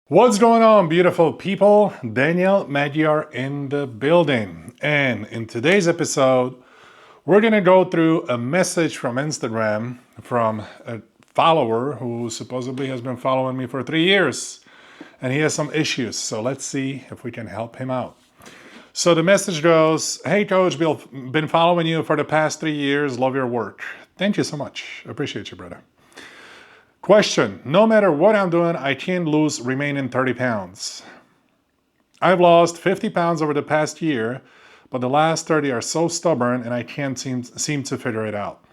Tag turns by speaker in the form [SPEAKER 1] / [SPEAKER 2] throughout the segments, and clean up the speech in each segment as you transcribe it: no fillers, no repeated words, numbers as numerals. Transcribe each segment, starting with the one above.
[SPEAKER 1] What's going on, beautiful people? Daniel Magyar in the building. And in today's episode, we're going to go through a message from Instagram from a follower who supposedly has been following me for 3 years. And he has some issues. So let's see if we can help him out. So the message goes, "Hey coach, been following you for the past 3 years. Love your work." Thank you so much. Appreciate you, brother. Question: no matter what I'm doing, I can't lose remaining 30 pounds. I've lost 50 pounds over the past year, but the last 30 are so stubborn and I can't seem to figure it out.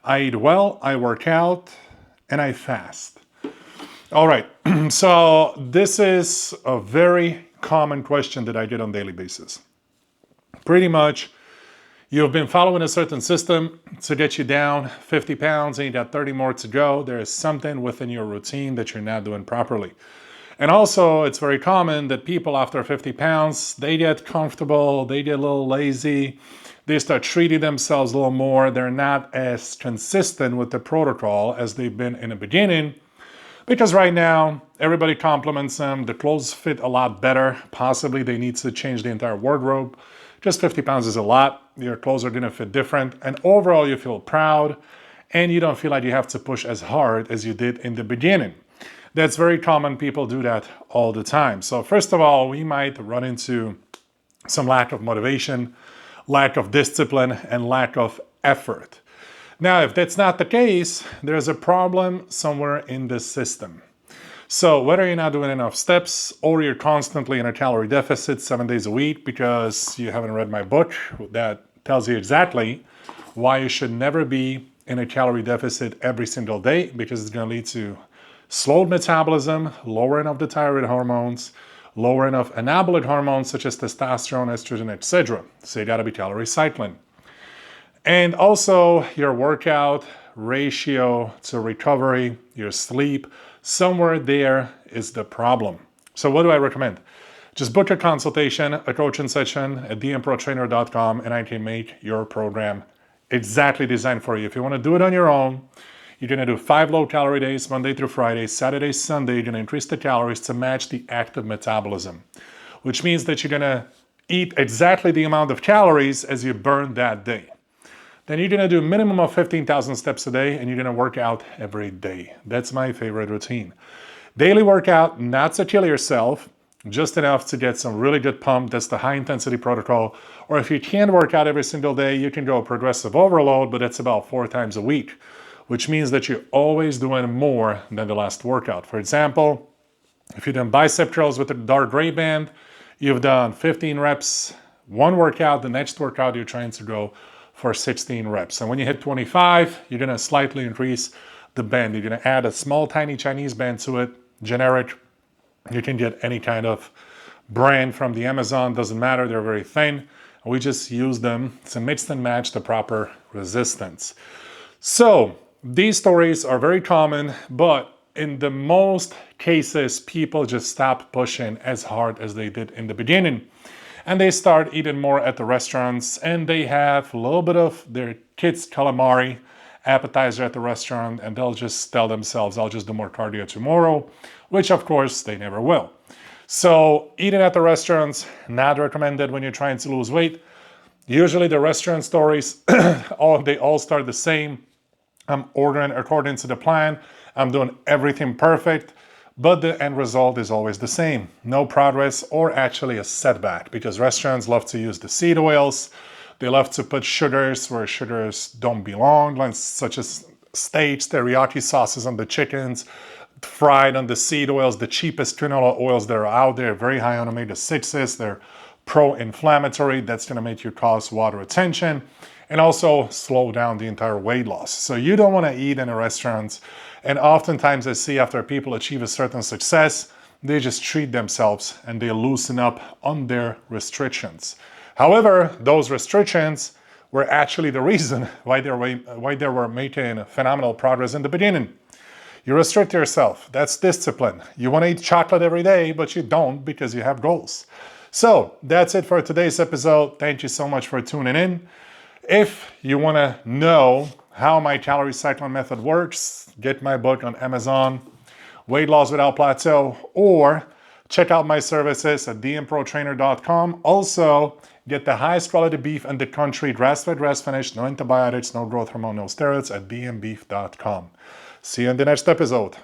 [SPEAKER 1] I eat well, I work out, and I fast. All right, so this is a very common question that I get on a daily basis. Pretty much, you've been following a certain system to get you down 50 pounds and you got 30 more to go. There is something within your routine that you're not doing properly. And also, it's very common that people after 50 pounds, they get comfortable, they get a little lazy, they start treating themselves a little more. They're not as consistent with the protocol as they've been in the beginning. Because right now, everybody compliments them, the clothes fit a lot better. Possibly they need to change the entire wardrobe. Just 50 pounds is a lot. Your clothes are gonna fit different. And overall, you feel proud and you don't feel like you have to push as hard as you did in the beginning. That's very common. People do that all the time. So first of all, we might run into some lack of motivation, lack of discipline, and lack of effort. Now, if that's not the case, there's a problem somewhere in the system. So whether you're not doing enough steps or you're constantly in a calorie deficit 7 days a week because you haven't read my book that tells you exactly why you should never be in a calorie deficit every single day, because it's going to lead to slowed metabolism, lowering of the thyroid hormones, lowering of anabolic hormones such as testosterone, estrogen, etc. So you got to be calorie cycling. And also your workout ratio to recovery, your sleep, somewhere there is the problem. So what do I recommend? Just book a consultation, a coaching session at dmprotrainer.com, and I can make your program exactly designed for you. If you want to do it on your own, you're going to do 5 low-calorie days, Monday through Friday. Saturday, Sunday, you're going to increase the calories to match the active metabolism, which means that you're going to eat exactly the amount of calories as you burn that day. Then you're going to do a minimum of 15,000 steps a day, and you're going to work out every day. That's my favorite routine. Daily workout, not to kill yourself, just enough to get some really good pump. That's the high-intensity protocol. Or if you can't work out every single day, you can go progressive overload, but that's about 4 times a week, which means that you're always doing more than the last workout. For example, if you've done bicep curls with a dark gray band, you've done 15 reps, one workout, the next workout you're trying to go for 16 reps. And when you hit 25, you're gonna slightly increase the band. You're gonna add a small, tiny Chinese band to it, generic. You can get any kind of brand from the Amazon, doesn't matter, they're very thin. We just use them to mix and match the proper resistance. So these stories are very common, but in the most cases, people just stop pushing as hard as they did in the beginning. And they start eating more at the restaurants, and they have a little bit of their kids' calamari appetizer at the restaurant, and they'll just tell themselves, I'll just do more cardio tomorrow, which of course they never will. So eating at the restaurants, not recommended when you're trying to lose weight. Usually the restaurant stories, they all start the same. I'm ordering according to the plan. I'm doing everything perfect. But the end result is always the same. No progress, or actually a setback, because restaurants love to use the seed oils. They love to put sugars where sugars don't belong, like such as steaks, teriyaki sauces on the chickens, fried on the seed oils, the cheapest canola oils that are out there, very high on omega-6s. They're pro-inflammatory. That's going to make you cause water retention and also slow down the entire weight loss. So you don't want to eat in a restaurant. And oftentimes I see after people achieve a certain success, they just treat themselves and they loosen up on their restrictions. However, those restrictions were actually the reason why they were making phenomenal progress in the beginning. You restrict yourself. That's discipline. You want to eat chocolate every day, but you don't because you have goals. So that's it for today's episode. Thank you so much for tuning in. If you want to know how my calorie cycling method works, get my book on Amazon, Weight Loss Without Plateau, or Check out my services at dmprotrainer.com. Also, get the highest quality beef in the country, grass-fed, grass-finished, no antibiotics, no growth hormone, no steroids at dmbeef.com. See you in the next episode.